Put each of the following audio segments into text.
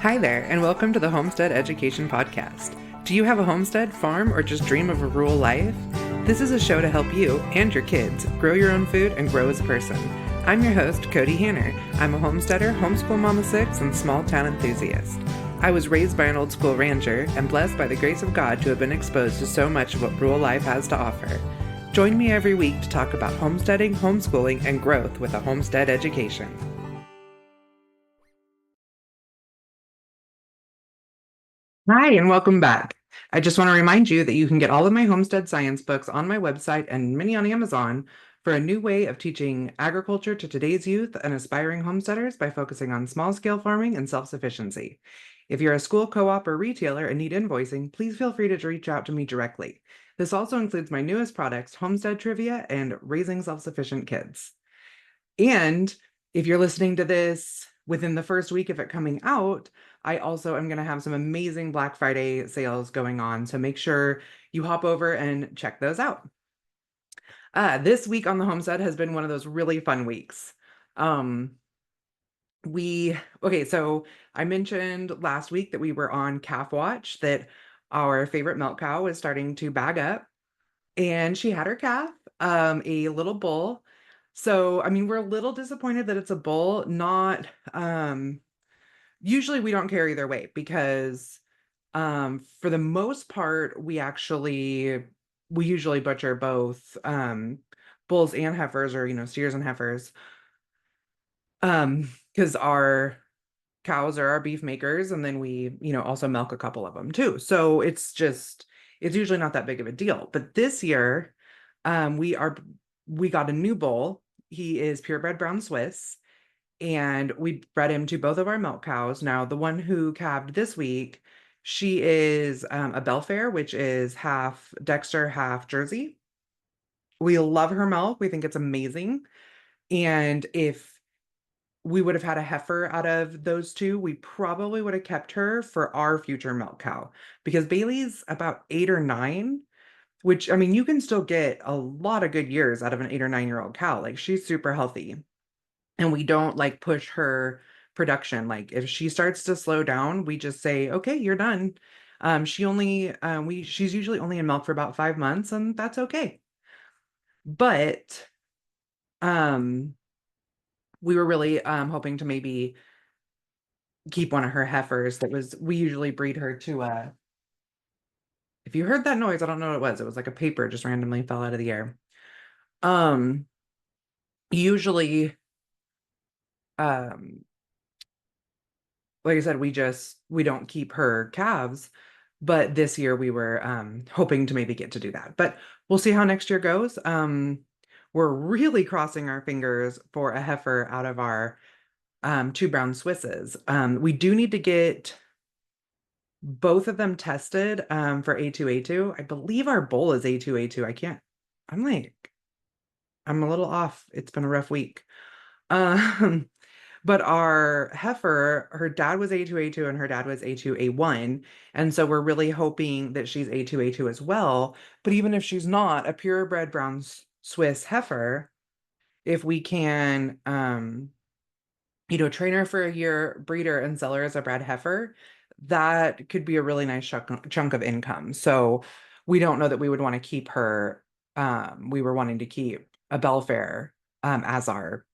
Hi there, and welcome to the Homestead Education Podcast. Do you have a homestead, farm, or just dream of a rural life? This is a show to help you and your kids grow your own food and grow as a person. I'm your host, Kody Hanner. I'm a homesteader, homeschool mom of 6, and small town enthusiast. I was raised by an old school rancher and blessed by the grace of God to have been exposed to so much of what rural life has to offer. Join me every week to talk about homesteading, homeschooling, and growth with a homestead education. Hi, and welcome back. I just want to remind you that you can get all of my homestead science books on my website and many on Amazon for a new way of teaching agriculture to today's youth and aspiring homesteaders by focusing on small-scale farming and self-sufficiency. If you're a school, co-op, or retailer and need invoicing, please feel free to reach out to me directly. This also includes my newest products, Homestead Trivia and Raising Self-Sufficient Kids. And if you're listening to this within the first week of it coming out, I also am going to have some amazing Black Friday sales going on. So make sure you hop over and check those out. This week on the homestead has been one of those really fun weeks. So I mentioned last week that we were on calf watch, that our favorite milk cow is starting to bag up, and she had her calf, a little bull. So, I mean, we're a little disappointed that it's a bull, not, usually we don't care either way because, for the most part, we usually butcher both, bulls and heifers, or, steers and heifers. Because our cows are our beef makers, and then we, also milk a couple of them too. So it's usually not that big of a deal. But this year, we got a new bull. He is purebred brown Swiss, and we bred him to both of our milk cows. Now, the one who calved this week, she is a Belfair, which is half Dexter, half Jersey. We love her milk. We think it's amazing. And if we would have had a heifer out of those two, we probably would have kept her for our future milk cow, because Bailey's about 8 or 9, which, I mean, you can still get a lot of good years out of an 8 or 9-year-old cow. Like, she's super healthy, and we don't like push her production. Like, if she starts to slow down, we just say, okay, you're done. She's usually only in milk for about 5 months, and that's okay. But, we were really hoping to maybe keep one of her heifers. We usually breed her to if you heard that noise, I don't know what it was. It was like a paper just randomly fell out of the air. Um, Usually, um, like I said, we don't keep her calves, but this year we were hoping to maybe get to do that. But we'll see how next year goes. We're really crossing our fingers for a heifer out of our two brown Swisses. We do need to get both of them tested for A2A2. I believe our bull is A2A2. I'm a little off. It's been a rough week. Um, but our heifer, her dad was A2A2 and her dad was A2A1. And so we're really hoping that she's A2A2 as well. But even if she's not, a purebred brown Swiss heifer, if we can, train her for a year, breed her, and sell her as a bred heifer, that could be a really nice chunk of income. So we don't know that we would want to keep her. We were wanting to keep a Belfair as our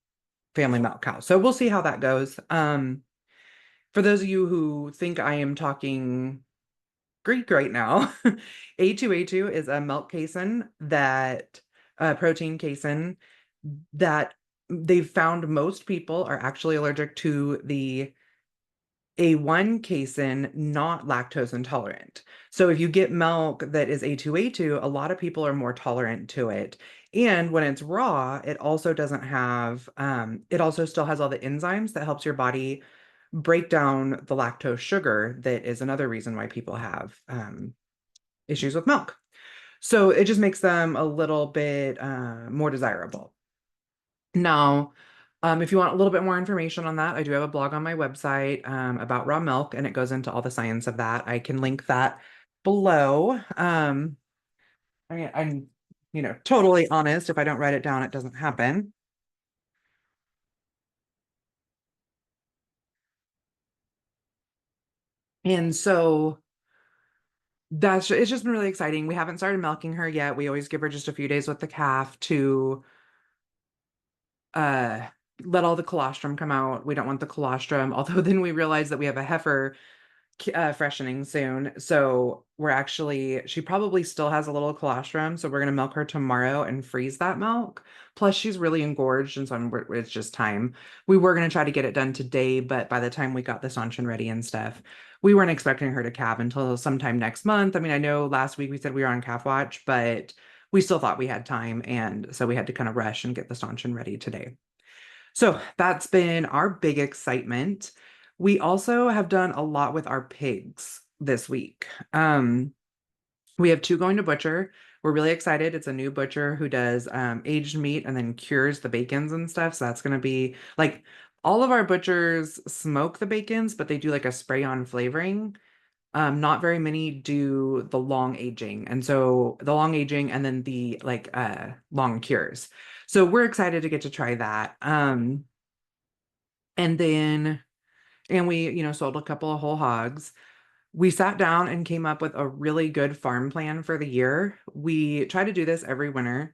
family milk cow. So we'll see how that goes. For those of you who think I am talking Greek right now, A2A2 is a milk casein protein casein that they've found most people are actually allergic to the A1 casein, not lactose intolerant. So if you get milk that is A2A2, a lot of people are more tolerant to it. And when it's raw, it also doesn't have, it also still has all the enzymes that helps your body break down the lactose sugar. That is another reason why people have issues with milk. So it just makes them a little bit more desirable. Now, if you want a little bit more information on that, I do have a blog on my website about raw milk, and it goes into all the science of that. I can link that below. I mean, I'm, totally honest. If I don't write it down, it doesn't happen. And so it's just been really exciting. We haven't started milking her yet. We always give her just a few days with the calf to uh let all the colostrum come out. We don't want the colostrum, although then we realize that we have a heifer freshening soon. So she probably still has a little colostrum. So we're going to milk her tomorrow and freeze that milk. Plus, she's really engorged. And so it's just time. We were going to try to get it done today, but by the time we got the stanchion ready and stuff, we weren't expecting her to calve until sometime next month. I mean, I know last week we said we were on calf watch, but we still thought we had time. And so we had to kind of rush and get the stanchion ready today. So that's been our big excitement. We also have done a lot with our pigs this week. We have two going to butcher. We're really excited. It's a new butcher who does aged meat and then cures the bacons and stuff. So that's going to be like all of our butchers smoke the bacons, but they do like a spray on flavoring. Not very many do the long aging. And so the long aging and then the like long cures. So we're excited to get to try that. And then, and we, sold a couple of whole hogs. We sat down and came up with a really good farm plan for the year. We try to do this every winter,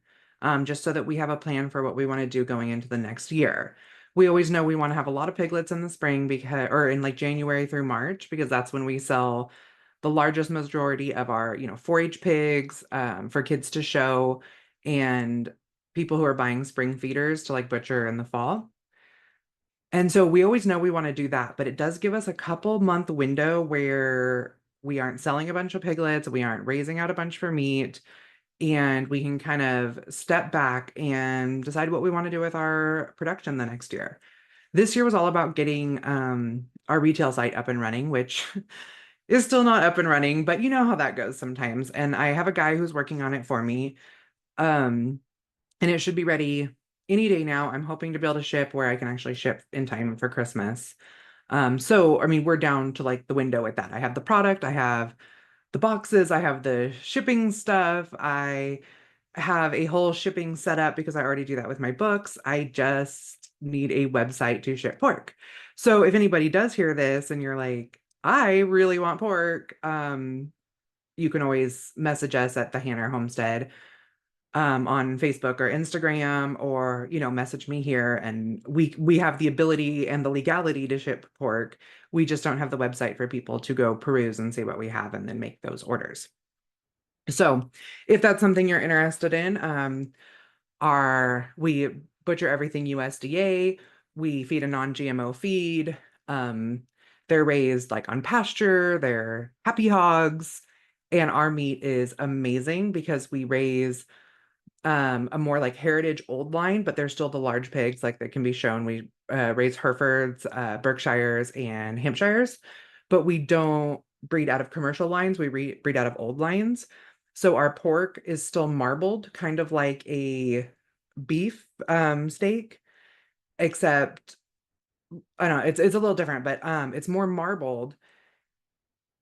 just so that we have a plan for what we want to do going into the next year. We always know we want to have a lot of piglets in the spring or in like January through March, because that's when we sell the largest majority of our, 4-H pigs, for kids to show and people who are buying spring feeders to like butcher in the fall. And so we always know we want to do that, but it does give us a couple month window where we aren't selling a bunch of piglets, we aren't raising out a bunch for meat, and we can kind of step back and decide what we want to do with our production the next year. This year was all about getting our retail site up and running, which is still not up and running, but you know how that goes sometimes. And I have a guy who's working on it for me. Um, and it should be ready any day now. I'm hoping to be able to ship where I can actually ship in time for Christmas. So I mean, we're down to like the window with that. I have the product, I have the boxes, I have the shipping stuff, I have a whole shipping setup because I already do that with my books. I just need a website to ship pork. So if anybody does hear this and you're like, I really want pork, you can always message us at the Hanner Homestead on Facebook or Instagram, or message me here, and we have the ability and the legality to ship pork. We just don't have the website for people to go peruse and see what we have and then make those orders. So if that's something you're interested in, we butcher everything USDA. We feed a non-GMO feed. Um, they're raised like on pasture, they're happy hogs, and our meat is amazing because we raise a more like heritage old line, but they're still the large pigs like that can be shown. We raise Herefords, Berkshires, and Hampshires, but we don't breed out of commercial lines. We breed out of old lines. So our pork is still marbled, kind of like a beef steak, except I don't know, it's a little different, but it's more marbled,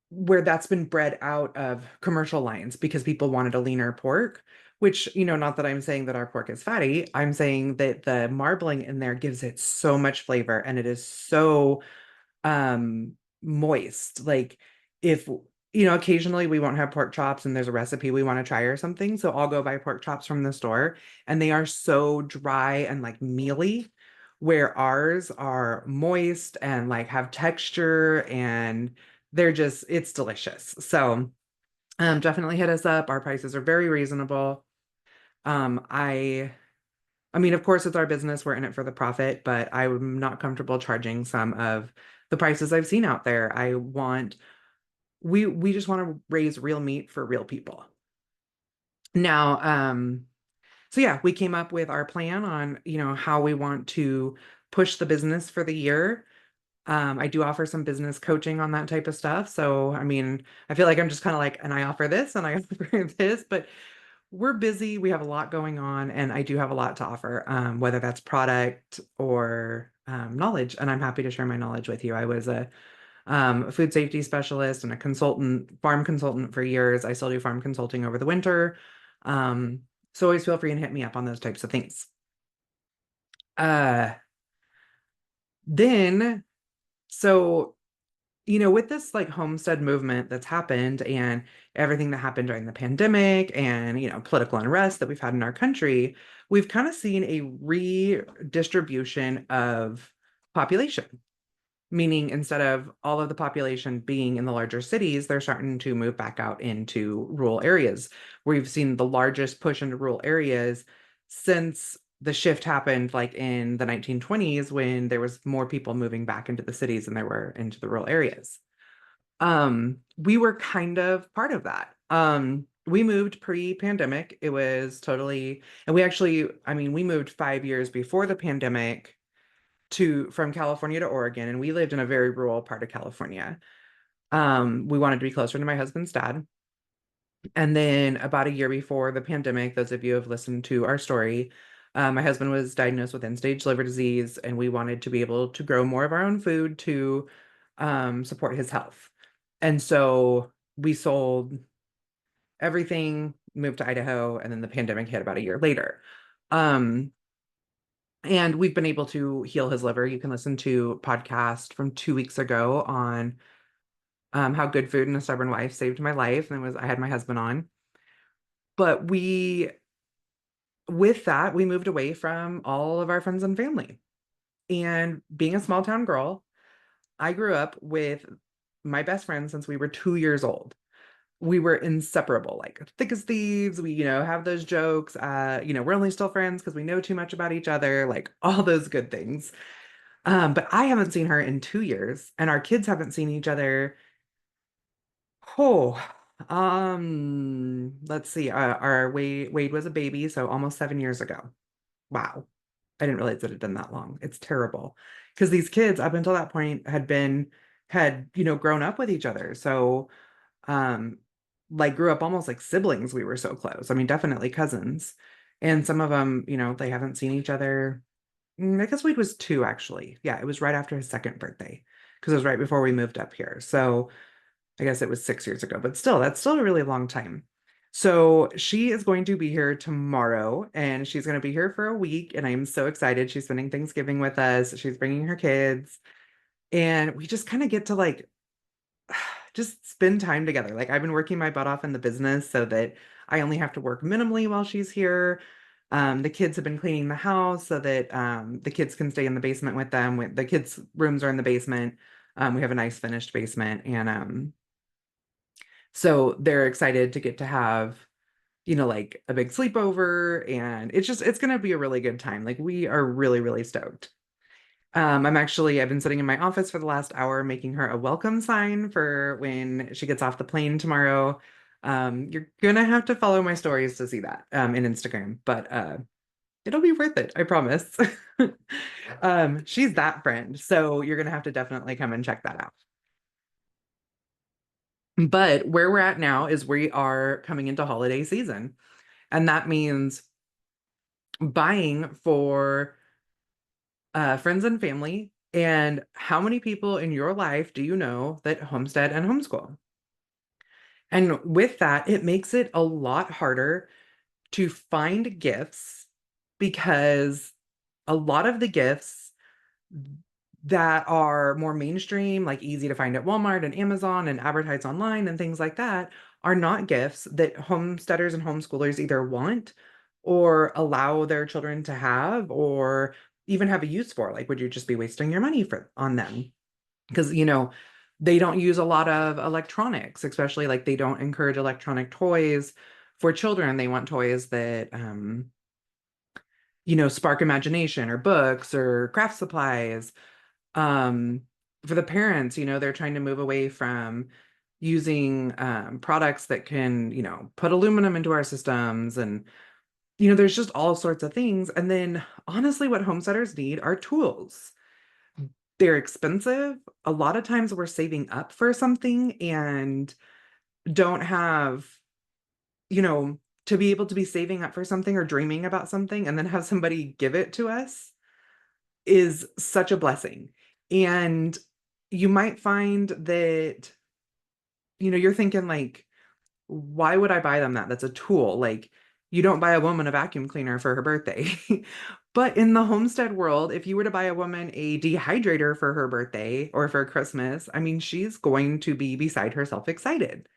where that's been bred out of commercial lines because people wanted a leaner pork, which, not that I'm saying that our pork is fatty. I'm saying that the marbling in there gives it so much flavor and it is so moist. Like if occasionally we won't have pork chops and there's a recipe we want to try or something, so I'll go buy pork chops from the store and they are so dry and like mealy, where ours are moist and like have texture, and it's delicious. So definitely hit us up. Our prices are very reasonable. um I I mean, of course, it's our business. We're in it for the profit, but I'm not comfortable charging some of the prices I've seen out there. We just want to raise real meat for real people. Now, so yeah, we came up with our plan on, how we want to push the business for the year. I do offer some business coaching on that type of stuff. So, I mean, I feel like I'm just kind of like, and I offer this and I offer this, but we're busy. We have a lot going on, and I do have a lot to offer, whether that's product or knowledge. And I'm happy to share my knowledge with you. I was a food safety specialist and a farm consultant for years. I still do farm consulting over the winter. Um, so always feel free and hit me up on those types of things. Uh, then, so with this like homestead movement that's happened and everything that happened during the pandemic and, political unrest that we've had in our country, we've kind of seen a redistribution of population. Meaning instead of all of the population being in the larger cities, they're starting to move back out into rural areas. We've seen the largest push into rural areas since the shift happened like in the 1920s when there was more people moving back into the cities than there were into the rural areas. We were kind of part of that. We moved pre-pandemic. It was totally, and we actually, I mean, we moved 5 years before the pandemic to from California to Oregon, and we lived in a very rural part of California. We wanted to be closer to my husband's dad. And then about a year before the pandemic, those of you who have listened to our story, my husband was diagnosed with end-stage liver disease, and we wanted to be able to grow more of our own food to support his health. And so we sold everything, moved to Idaho, and then the pandemic hit about a year later. Um, and we've been able to heal his liver. You can listen to a podcast from 2 weeks ago on how good food and a stubborn wife saved my life. And I had my husband on. But with that, we moved away from all of our friends and family. And being a small town girl, I grew up with my best friend since we were 2 years old. We were inseparable, like thick as thieves. We, have those jokes. We're only still friends because we know too much about each other, like all those good things. But I haven't seen her in 2 years, and our kids haven't seen each other. Oh, let's see. Our Wade was a baby, so almost 7 years ago. Wow. I didn't realize it had been that long. It's terrible. Because these kids up until that point had grown up with each other. So, um, like grew up almost like siblings. We were so close. I mean, definitely cousins. And some of them, they haven't seen each other. I guess Wade was 2 actually. Yeah, it was right after his second birthday because it was right before we moved up here. So I guess it was 6 years ago, but still, that's still a really long time. So she is going to be here tomorrow and she's going to be here for a week. And I'm so excited. She's spending Thanksgiving with us. She's bringing her kids. And we just kind of get to like just spend time together. Like I've been working my butt off in the business so that I only have to work minimally while she's here. The kids have been cleaning the house so that the kids can stay in the basement with them. The kids' rooms are in the basement. We have a nice finished basement, and so they're excited to get to have, like a big sleepover, and it's going to be a really good time. Like we are really, really stoked. I've been sitting in my office for the last hour making her a welcome sign for when she gets off the plane tomorrow. You're gonna have to follow my stories to see that in Instagram, but it'll be worth it, I promise. She's that friend, so you're gonna have to definitely come and check that out. But where we're at now is we are coming into holiday season, and that means buying for friends and family. And how many people in your life do you know that homestead and homeschool? And with that, it makes it a lot harder to find gifts because a lot of the gifts that are more mainstream, like easy to find at Walmart and Amazon and advertise online and things like that, are not gifts that homesteaders and homeschoolers either want or allow their children to have or even have a use for. Like, would you just be wasting your money on them? Because, they don't use a lot of electronics, especially like they don't encourage electronic toys for children. They want toys that, spark imagination or books or craft supplies. um for the parents, they're trying to move away from using products that can, put aluminum into our systems, and there's just all sorts of things. And then honestly, what homesteaders need are tools. They're expensive. A lot of times we're saving up for something and don't have, you know to be able to be saving up for something or dreaming about something and then have somebody give it to us is such a blessing. And you might find that, you're thinking like, why would I buy them that? That's a tool. Like, you don't buy a woman a vacuum cleaner for her birthday. But in the homestead world, if you were to buy a woman a dehydrator for her birthday or for Christmas, I mean, she's going to be beside herself excited.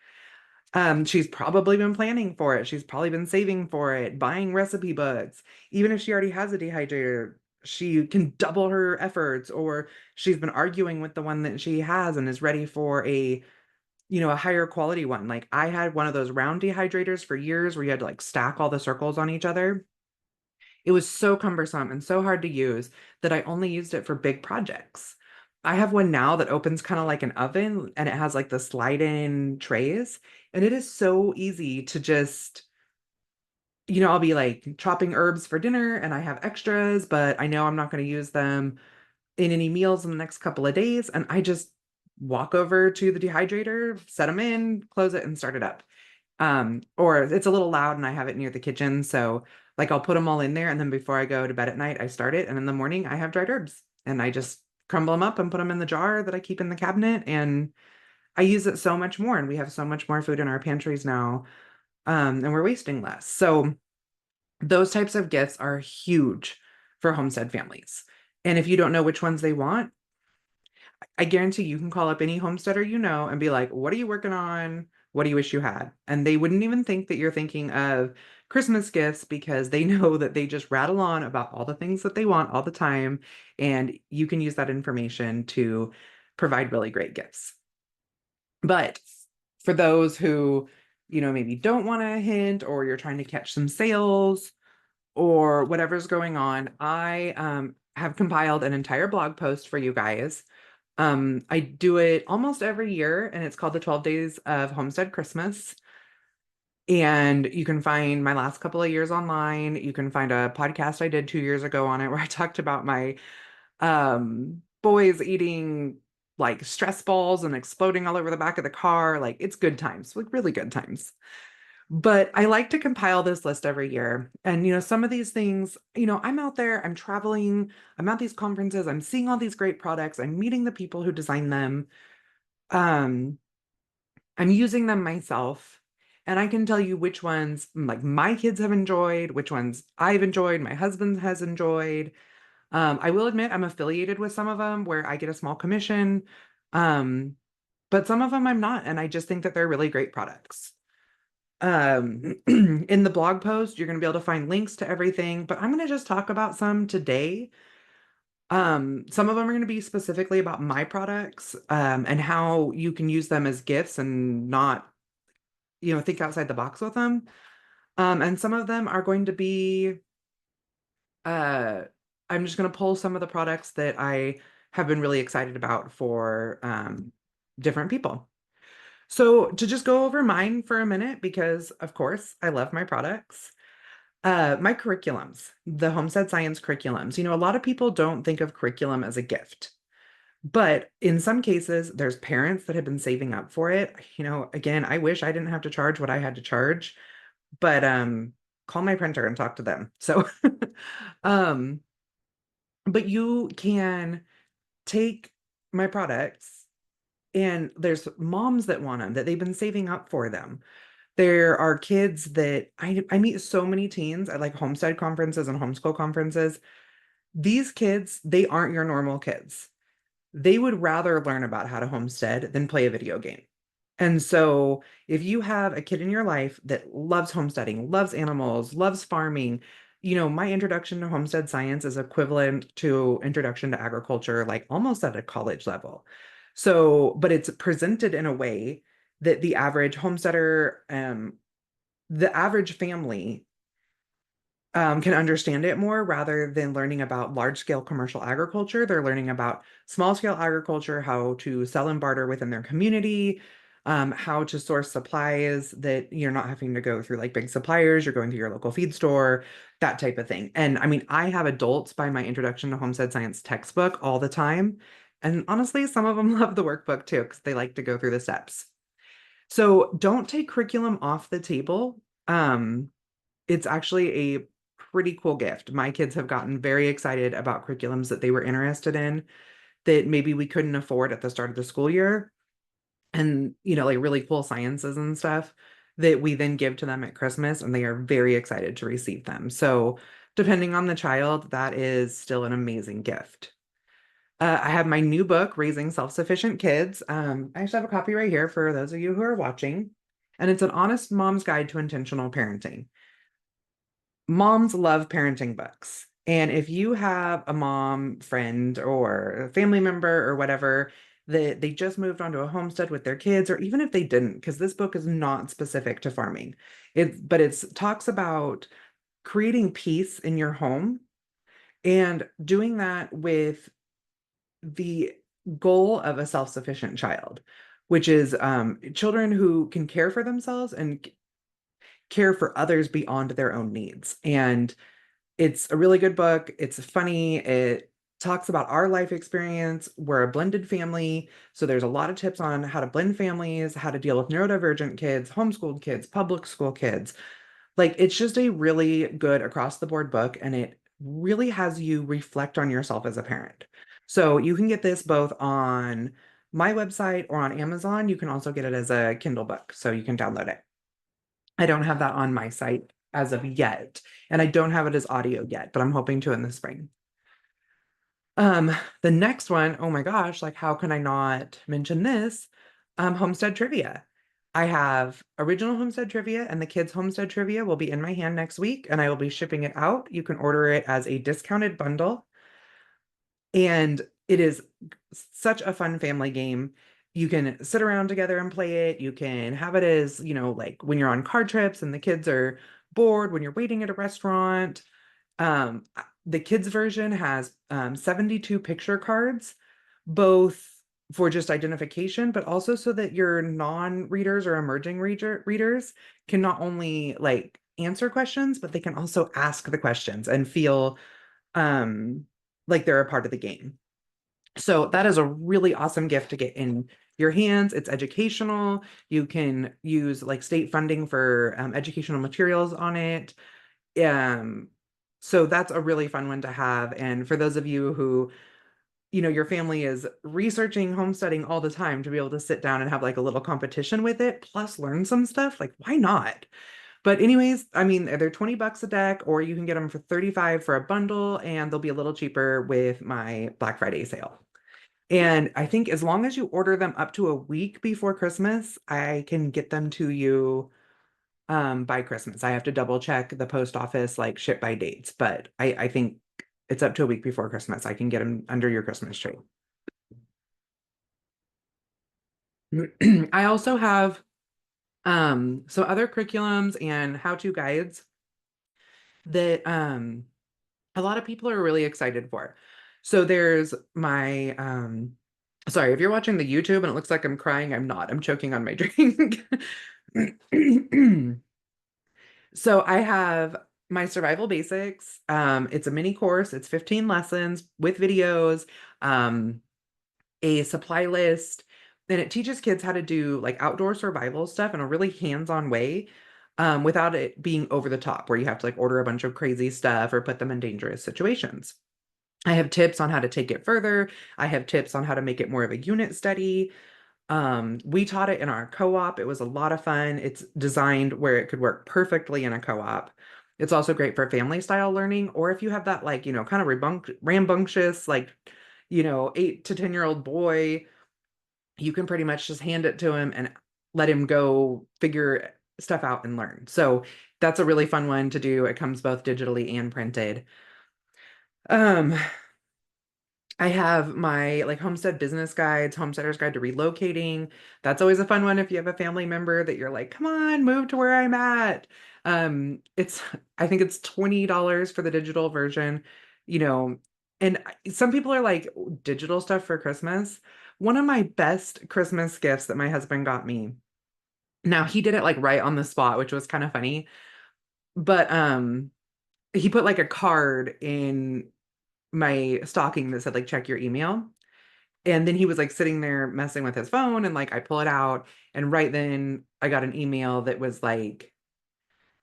She's probably been planning for it. She's probably been saving for it, buying recipe books. Even if she already has a dehydrator, she can double her efforts, or she's been arguing with the one that she has and is ready for a higher quality one. Like I had one of those round dehydrators for years where you had to like stack all the circles on each other. It was so cumbersome and so hard to use that I only used it for big projects. I have one now that opens kind of like an oven and it has like the slide in trays. And it is so easy to just, I'll be like chopping herbs for dinner and I have extras, but I know I'm not going to use them in any meals in the next couple of days. And I just walk over to the dehydrator, set them in, close it, and start it up. Or it's a little loud and I have it near the kitchen. So like I'll put them all in there and then before I go to bed at night, I start it. And in the morning I have dried herbs and I just crumble them up and put them in the jar that I keep in the cabinet. And I use it so much more. And we have so much more food in our pantries now. And we're wasting less. So those types of gifts are huge for homestead families. And if you don't know which ones they want, I guarantee you can call up any homesteader and be like, what are you working on? What do you wish you had? And they wouldn't even think that you're thinking of Christmas gifts because they know that they just rattle on about all the things that they want all the time. And you can use that information to provide really great gifts. But for those who, maybe don't want a hint or you're trying to catch some sales or whatever's going on, I have compiled an entire blog post for you guys. I do it almost every year, and it's called the 12 Days of Homestead Christmas. And you can find my last couple of years online. You can find a podcast I did 2 years ago on it where I talked about my boys eating like stress balls and exploding all over the back of the car. Like it's good times, like really good times. But I like to compile this list every year. And, some of these things, I'm out there, I'm traveling, I'm at these conferences, I'm seeing all these great products, I'm meeting the people who design them. Um, I'm using them myself. And I can tell you which ones like my kids have enjoyed, which ones I've enjoyed, my husband has enjoyed. I will admit I'm affiliated with some of them where I get a small commission. Um, but some of them I'm not, and I just think that they're really great products. In the blog post, you're going to be able to find links to everything, but I'm going to just talk about some today. Some of them are going to be specifically about my products, and how you can use them as gifts and not, think outside the box with them. And some of them are going to be, uh, I'm just going to pull some of the products that I have been really excited about for, different people. So to just go over mine for a minute, because of course I love my products. My curriculums, the Homestead Science curriculums. A lot of people don't think of curriculum as a gift, but in some cases, there's parents that have been saving up for it. Again, I wish I didn't have to charge what I had to charge, but call my printer and talk to them. So, um, but you can take my products, and there's moms that want them that they've been saving up for them. There are kids that I meet so many teens at like homestead conferences and homeschool conferences. These kids, they aren't your normal kids. They would rather learn about how to homestead than play a video game. And so if you have a kid in your life that loves homesteading, loves animals, loves farming, my introduction to homestead science is equivalent to introduction to agriculture, like almost at a college level. So, but it's presented in a way that the average homesteader, the average family can understand it more rather than learning about large scale commercial agriculture. They're learning about small scale agriculture, how to sell and barter within their community, how to source supplies that you're not having to go through like big suppliers, you're going to your local feed store, that type of thing. And I mean, I have adults buy my Introduction to Homestead Science textbook all the time. And honestly, some of them love the workbook too, because they like to go through the steps. So don't take curriculum off the table. It's actually a pretty cool gift. My kids have gotten very excited about curriculums that they were interested in that maybe we couldn't afford at the start of the school year. And, like really cool sciences and stuff that we then give to them at Christmas, and they are very excited to receive them. So Depending on the child, that is still an amazing gift. I have my new book, Raising Self-Sufficient Kids. I actually have a copy right here for those of you who are watching, and it's an honest mom's guide to intentional parenting. Moms love parenting books. And if you have a mom friend or a family member or whatever that they just moved onto a homestead with their kids, or even if they didn't, because this book is not specific to farming, but it's talks about creating peace in your home and doing that with the goal of a self-sufficient child, which is children who can care for themselves and care for others beyond their own needs. And it's a really good book. It's funny. It talks about our life experience. We're a blended family. So there's a lot of tips on how to blend families, how to deal with neurodivergent kids, homeschooled kids, public school kids. Like it's just a really good across the board book, and it really has you reflect on yourself as a parent. So you can get this both on my website or on Amazon. You can also get it as a Kindle book, so you can download it. I don't have that on my site as of yet, and I don't have it as audio yet, but I'm hoping to in the spring. The next one, oh my gosh, like how can I not mention this? Homestead trivia. I have original Homestead trivia, and the kids' Homestead trivia will be in my hand next week, and I will be shipping it out. You can order it as a discounted bundle, and it is such a fun family game. You can sit around together and play it. You can have it as, like when you're on car trips and the kids are bored, when you're waiting at a restaurant. The kids version has 72 picture cards, both for just identification, but also so that your non-readers or emerging readers can not only like answer questions, but they can also ask the questions and feel um, like they're a part of the game. So that is a really awesome gift to get in your hands. It's educational. You can use like state funding for educational materials on it. Um, so that's a really fun one to have. And for those of you who, your family is researching homesteading all the time, to be able to sit down and have like a little competition with it, plus learn some stuff, like why not? But anyways, I mean, they're 20 bucks a deck, or you can get them for 35 for a bundle, and they'll be a little cheaper with my Black Friday sale. And I think as long as you order them up to a week before Christmas, I can get them to you by Christmas. I have to double check the post office like ship by dates, but I think it's up to a week before Christmas. I can get them under your Christmas tree. I also have some other curriculums and how-to guides that a lot of people are really excited for. So there's my sorry, if you're watching the YouTube and it looks like I'm crying, I'm not. I'm choking on my drink. So I have my survival basics. It's a mini course. It's 15 lessons with videos, a supply list, and it teaches kids how to do like outdoor survival stuff in a really hands-on way, without it being over the top, where you have to like order a bunch of crazy stuff or put them in dangerous situations. I have tips on how to take it further. I have tips on how to make it more of a unit study. We taught it in our co-op. It was a lot of fun. It's designed where it could work perfectly in a co-op. It's also great for family style learning, or if you have that like, kind of rambunctious, like, 8 to 10-year-old boy, you can pretty much just hand it to him and let him go figure stuff out and learn. So that's a really fun one to do. It comes both digitally and printed. Um, I have my like homestead business guides, homesteader's guide to relocating. That's always a fun one if you have a family member that you're like, come on, move to where I'm at. It's I think it's $20 for the digital version, you know, and some people are like digital stuff for Christmas. One of my best Christmas gifts that my husband got me. Now he did it like right on the spot, which was kind of funny, but he put like a card in my stocking that said like check your email. And then he was like sitting there messing with his phone, and like I pull it out, and right then I got an email that was like,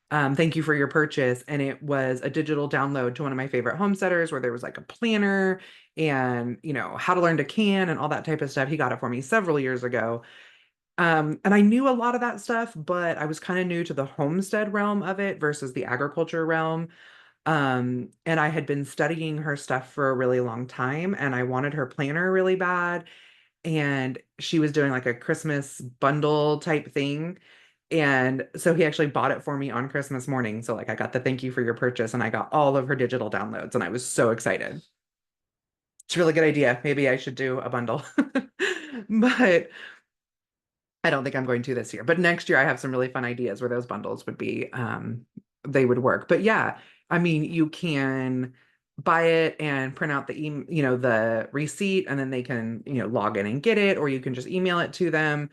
thank you for your purchase. And it was a digital download to one of my favorite homesteaders, where there was like a planner and, how to learn to can and all that type of stuff. He got it for me several years ago. And I knew a lot of that stuff, but I was kind of new to the homestead realm of it versus the agriculture realm. And I had been studying her stuff for a really long time, and I wanted her planner really bad. And she was doing like a Christmas bundle type thing. And so he actually bought it for me on Christmas morning. So like I got the thank you for your purchase and I got all of her digital downloads and I was so excited. It's a really good idea. Maybe I should do a bundle. But I don't think I'm going to this year. But next year I have some really fun ideas where those bundles would be they would work. But yeah, I mean, you can buy it and print out the receipt and then they can, log in and get it, or you can just email it to them.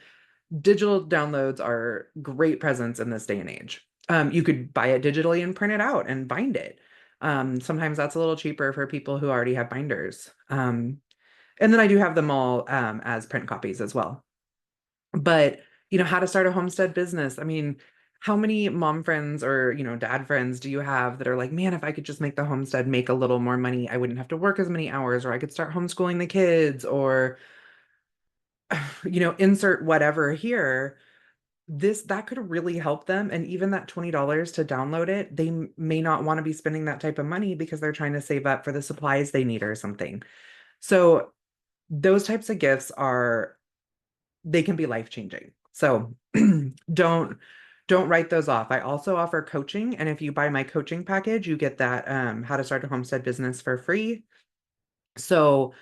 Digital downloads are great presents in this day and age. You could buy it digitally and print it out and bind it. Sometimes that's a little cheaper for people who already have binders. And then I do have them all as print copies as well. But, how to start a homestead business. I mean, how many mom friends or, dad friends do you have that are like, man, if I could just make the homestead make a little more money, I wouldn't have to work as many hours, or I could start homeschooling the kids, or, insert whatever here. That could really help them. And even that $20 to download it, they may not want to be spending that type of money because they're trying to save up for the supplies they need or something. So those types of gifts they can be life changing. So don't don't write those off. I also offer coaching, and if you buy my coaching package, you get that how to start a homestead business for free. So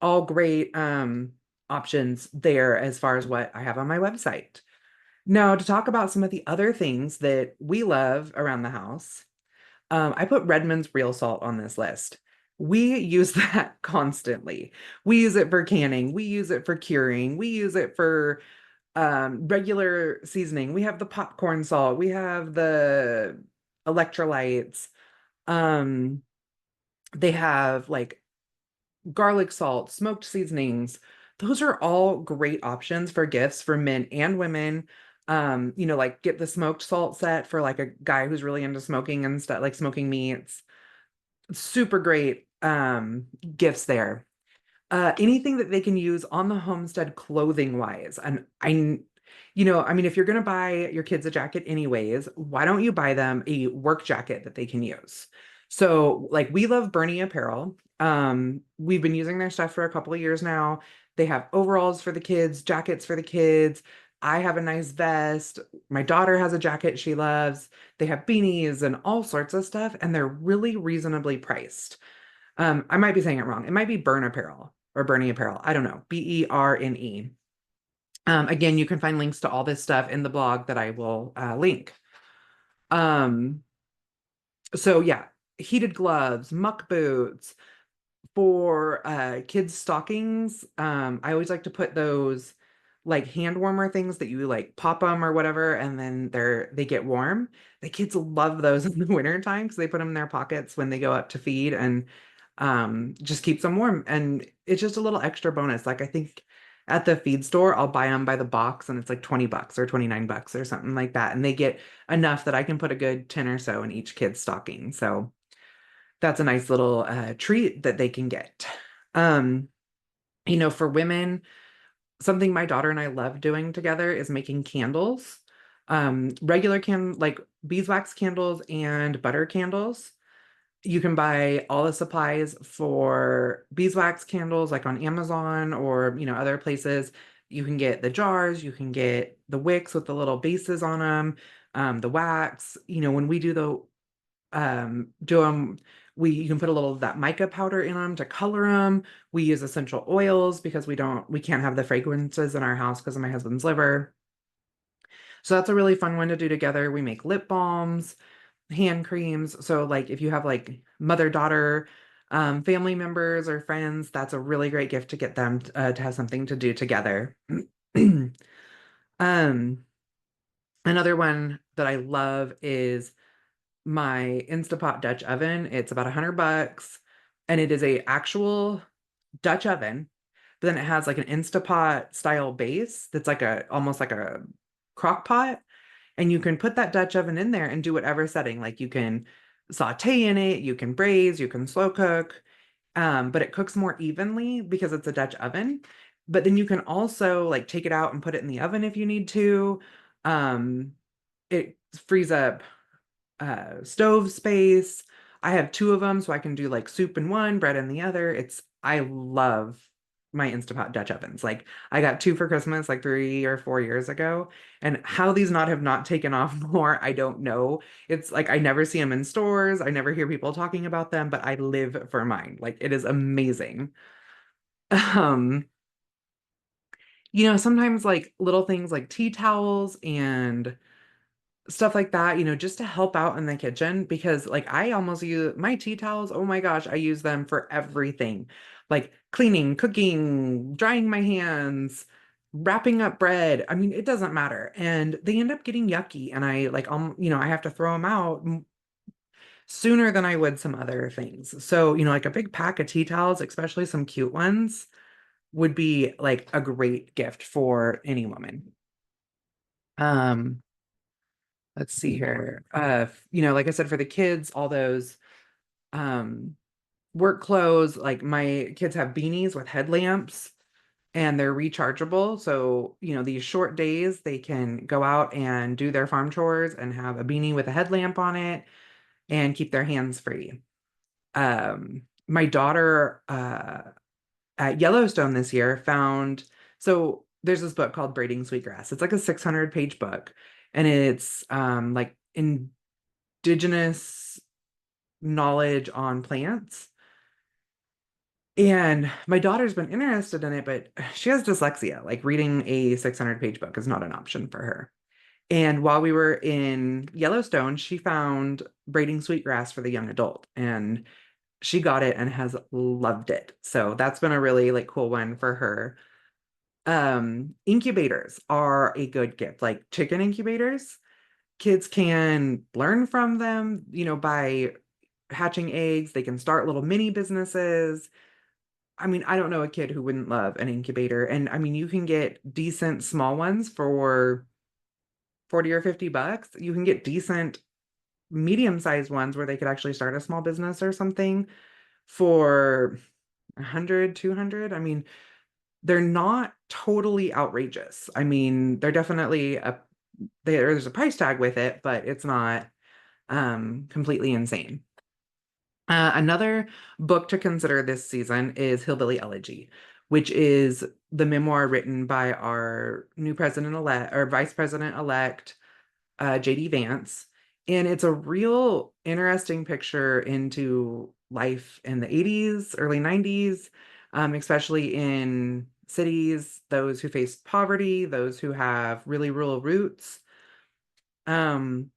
all great options there as far as what I have on my website. Now, to talk about some of the other things that we love around the house, I put Redmond's real salt on this list. We use that constantly. We use it for canning. We use it for curing. We use it for regular seasoning. We have the popcorn salt. We have the electrolytes. Um, they have like garlic salt, smoked seasonings. Those are all great options for gifts for men and women. Like get the smoked salt set for like a guy who's really into smoking and stuff, like smoking meats. Super great gifts there. Anything that they can use on the homestead clothing wise. And I mean, if you're going to buy your kids a jacket anyways, why don't you buy them a work jacket that they can use? So like we love Bernie Apparel. We've been using their stuff for a couple of years now. They have overalls for the kids, jackets for the kids. I have a nice vest. My daughter has a jacket she loves. They have beanies and all sorts of stuff, and they're really reasonably priced. I might be saying it wrong. It might be Burn Apparel or Bernie Apparel. I don't know. Berne. Again, you can find links to all this stuff in the blog that I will link. Um, so yeah, heated gloves, muck boots for kids' stockings. I always like to put those like hand warmer things that you like pop them or whatever, and then they get warm. The kids love those in the winter time because they put them in their pockets when they go up to feed, and just keeps them warm. And it's just a little extra bonus. Like I think at the feed store, I'll buy them by the box and it's like $20 or $29 or something like that. And they get enough that I can put a good 10 or so in each kid's stocking. So that's a nice little treat that they can get. Um, for women, something my daughter and I love doing together is making candles. Regular like beeswax candles and butter candles. You can buy all the supplies for beeswax candles like on Amazon or, other places. You can get the jars, you can get the wicks with the little bases on them, the wax. When we do them, you can put a little of that mica powder in them to color them. We use essential oils because we can't have the fragrances in our house because of my husband's liver. So that's a really fun one to do together. We make lip balms, hand creams. So like if you have like mother-daughter family members or friends, that's a really great gift to get them to have something to do together. um, Another one that I love is my Instapot Dutch oven. It's about $100 and it is a actual Dutch oven, but then it has like an Instapot style base that's like almost like a crock pot. And you can put that Dutch oven in there and do whatever setting. Like you can saute in it, you can braise, you can slow cook, but it cooks more evenly because it's a Dutch oven. But then you can also like take it out and put it in the oven if you need to. It frees up stove space. I have two of them, so I can do like soup in one, bread in the other. I love my Instapot Dutch ovens. Like I got two for Christmas like 3 or 4 years ago, and how these not have not taken off more, I don't know. It's like I never see them in stores. I never hear people talking about them, but I live for mine. Like it is amazing. Um, sometimes like little things like tea towels and stuff like that, just to help out in the kitchen because like I almost use my tea towels. Oh my gosh, I use them for everything. Like cleaning, cooking, drying my hands, wrapping up bread. I mean, it doesn't matter. And they end up getting yucky and I like I have to throw them out sooner than I would some other things. So, like a big pack of tea towels, especially some cute ones, would be like a great gift for any woman. Um Let's see here. Like I said, for the kids, all those um work clothes, like my kids have beanies with headlamps and they're rechargeable. So, these short days, they can go out and do their farm chores and have a beanie with a headlamp on it and keep their hands free. My daughter at Yellowstone this year found, so there's this book called Braiding Sweetgrass. It's like a 600-page book and it's like indigenous knowledge on plants. And my daughter's been interested in it, but she has dyslexia. Like reading a 600-page book is not an option for her. And while we were in Yellowstone, she found Braiding Sweetgrass for the young adult, and she got it and has loved it. So that's been a really like cool one for her. Incubators are a good gift, like chicken incubators. Kids can learn from them, by hatching eggs. They can start little mini businesses. I mean, I don't know a kid who wouldn't love an incubator. And I mean, you can get decent small ones for 40 or $50. You can get decent medium-sized ones where they could actually start a small business or something for 100, 200. I mean, they're not totally outrageous. I mean, they're definitely there's a price tag with it, but it's not completely insane. Another book to consider this season is Hillbilly Elegy, which is the memoir written by our new president-elect or vice president-elect, JD Vance. And it's a real interesting picture into life in the 80s, early 90s, especially in cities, those who face poverty, those who have really rural roots. Um,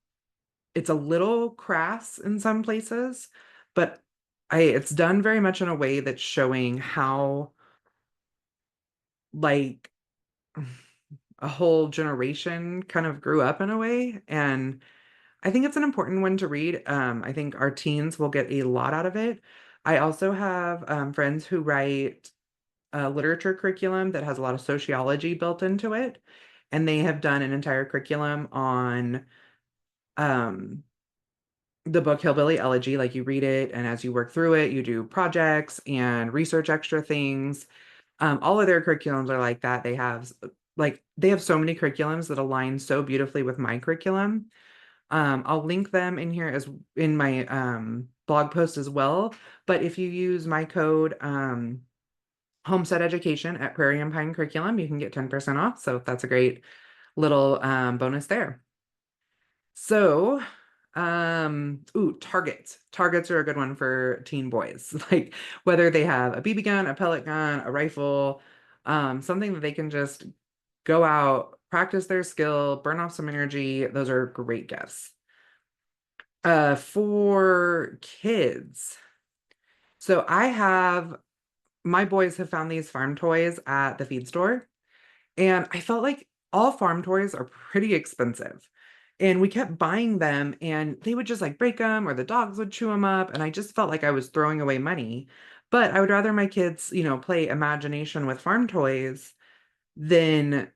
it's a little crass in some places, but it's done very much in a way that's showing how like a whole generation kind of grew up in a way. And I think it's an important one to read. I think our teens will get a lot out of it. I also have friends who write a literature curriculum that has a lot of sociology built into it. And they have done an entire curriculum on um, the book Hillbilly Elegy. Like you read it, and as you work through it, you do projects and research extra things. All of their curriculums are like that. They have so many curriculums that align so beautifully with my curriculum. I'll link them in here as in my blog post as well. But if you use my code Homestead Education at Prairie and Pine Curriculum, you can get 10% off. So that's a great little bonus there. So, targets. Targets are a good one for teen boys. Like whether they have a BB gun, a pellet gun, a rifle, something that they can just go out, practice their skill, burn off some energy. Those are great gifts. For kids. So my boys have found these farm toys at the feed store, and I felt like all farm toys are pretty expensive. And we kept buying them and they would just like break them or the dogs would chew them up. And I just felt like I was throwing away money. But I would rather my kids, play imagination with farm toys than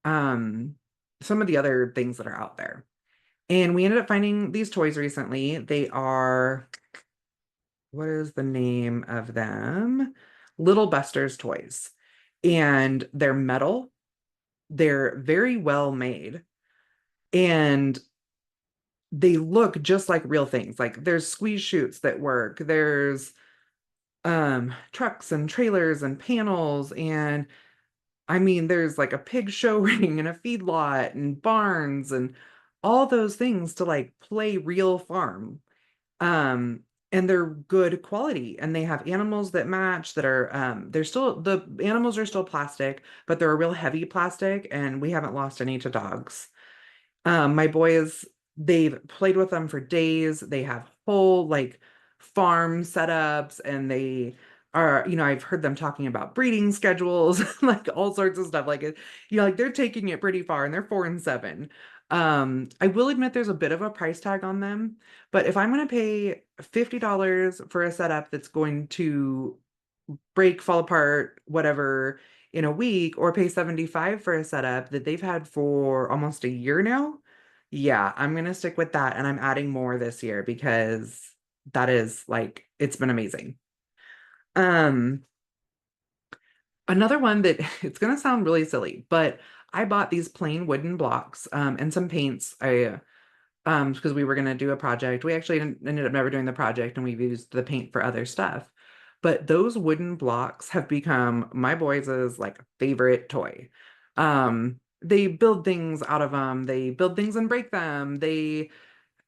um, some of the other things that are out there. And we ended up finding these toys recently. They are, what is the name of them? Little Buster's toys. And they're metal. They're very well made. And they look just like real things. Like there's squeeze chutes that work. There's trucks and trailers and panels, and I mean there's like a pig show ring and a feedlot and barns and all those things to like play real farm. Um, and they're good quality, and they have animals that match that are they're still, the animals are still plastic, but they're a real heavy plastic, and we haven't lost any to dogs. My boys, they've played with them for days. They have whole like farm setups, and they are, I've heard them talking about breeding schedules, like all sorts of stuff. Like it, like they're taking it pretty far, and they're 4 and 7. I will admit there's a bit of a price tag on them, but if I'm going to pay $50 for a setup that's going to break, fall apart, whatever, in a week, or pay 75 for a setup that they've had for almost a year now. Yeah, I'm gonna stick with that, and I'm adding more this year because that is like it's been amazing. Um, Another one that it's gonna sound really silly, but I bought these plain wooden blocks and some paints. I because we were going to do a project. We actually ended up never doing the project, and we've used the paint for other stuff. But those wooden blocks have become my boys' like favorite toy. They build things out of them. They build things and break them. They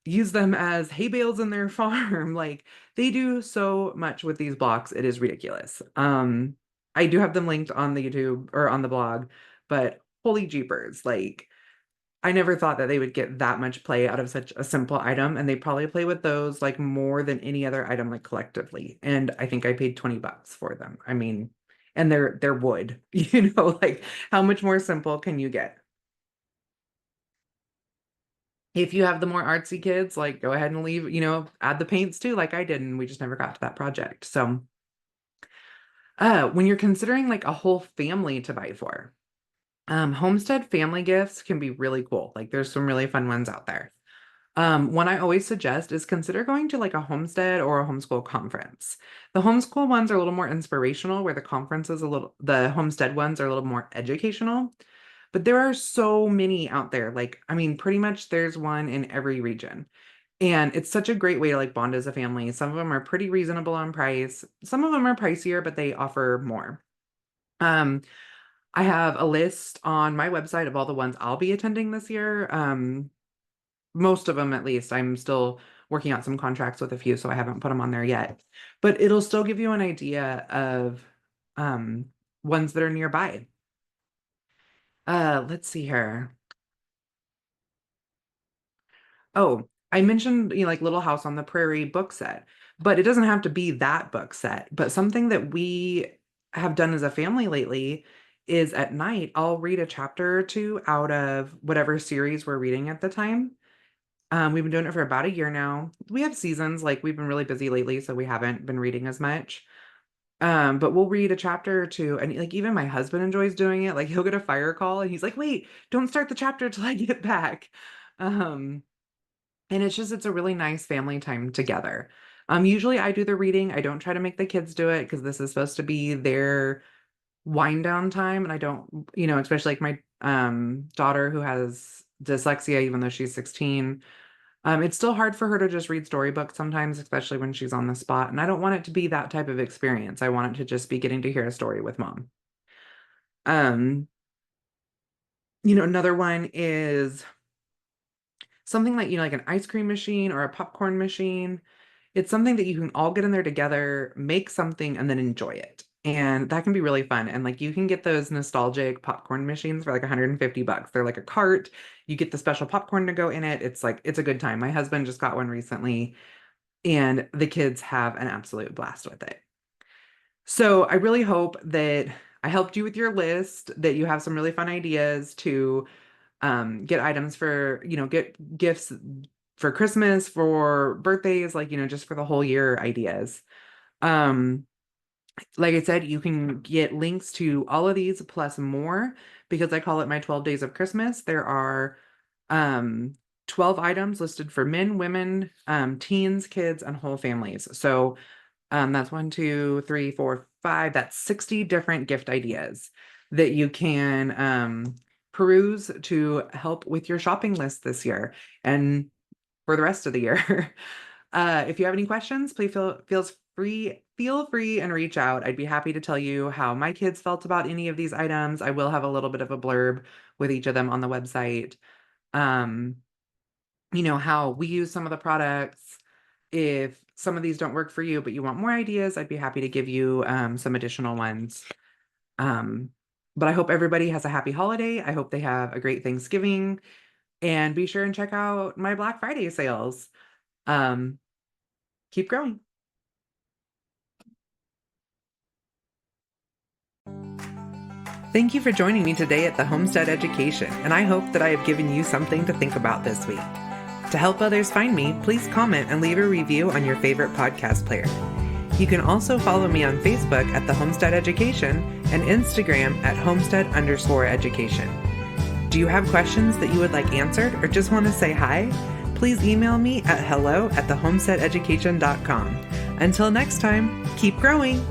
use them as hay bales in their farm. Like they do so much with these blocks. It is ridiculous. I do have them linked on the YouTube or on the blog, but holy jeepers, like I never thought that they would get that much play out of such a simple item, and they probably play with those like more than any other item like collectively. And I think I paid $20 for them. I mean, and they're wood, like how much more simple can you get? If you have the more artsy kids, like go ahead and leave, add the paints too, like I did, and we just never got to that project. So, when you're considering like a whole family to buy for, Homestead family gifts can be really cool. Like there's some really fun ones out there. One I always suggest is consider going to like a homestead or a homeschool conference. The homeschool ones are a little more inspirational, where the homestead ones are a little more educational. But there are so many out there. Like, I mean, pretty much there's one in every region. And it's such a great way to like bond as a family. Some of them are pretty reasonable on price. Some of them are pricier, but they offer more. Um, I have a list on my website of all the ones I'll be attending this year. Most of them at least. I'm still working out some contracts with a few, so I haven't put them on there yet. But it'll still give you an idea of um, ones that are nearby. Let's see here. Oh, I mentioned, like Little House on the Prairie book set, but it doesn't have to be that book set. But something that we have done as a family lately is at night, I'll read a chapter or two out of whatever series we're reading at the time. We've been doing it for about a year now. We have seasons, like we've been really busy lately, so we haven't been reading as much. But we'll read a chapter or two, and like even my husband enjoys doing it. Like he'll get a fire call, and he's like, "Wait, don't start the chapter till I get back." Um, and it's a really nice family time together. Usually I do the reading. I don't try to make the kids do it because this is supposed to be their wind down time, and I don't, especially like my daughter who has dyslexia, even though she's 16. It's still hard for her to just read storybooks sometimes, especially when she's on the spot. And I don't want it to be that type of experience. I want it to just be getting to hear a story with mom. Um, Another one is something like, like an ice cream machine or a popcorn machine. It's something that you can all get in there together, make something, and then enjoy it. And that can be really fun. And like you can get those nostalgic popcorn machines for like $150. They're like a cart. You get the special popcorn to go in it. It's like it's a good time. My husband just got one recently, and the kids have an absolute blast with it. So I really hope that I helped you with your list, that you have some really fun ideas to get items for, get gifts for Christmas, for birthdays, like, just for the whole year ideas. Um, like I said, you can get links to all of these plus more because I call it my 12 days of Christmas. There are um 12 items listed for men, women, teens, kids, and whole families. So that's 1, 2, 3, 4, 5. That's 60 different gift ideas that you can peruse to help with your shopping list this year. And for the rest of the year. If you have any questions, please feel free and reach out. I'd be happy to tell you how my kids felt about any of these items. I will have a little bit of a blurb with each of them on the website. How we use some of the products. If some of these don't work for you, but you want more ideas, I'd be happy to give you some additional ones. But I hope everybody has a happy holiday. I hope they have a great Thanksgiving, and be sure and check out my Black Friday sales. Keep growing. Thank you for joining me today at the Homestead Education, and I hope that I have given you something to think about this week. To help others find me, please comment and leave a review on your favorite podcast player. You can also follow me on Facebook at the Homestead Education and Instagram at homestead_education. Do you have questions that you would like answered or just want to say hi? Please email me at hello@thehomesteadeducation.com. Until next time, keep growing!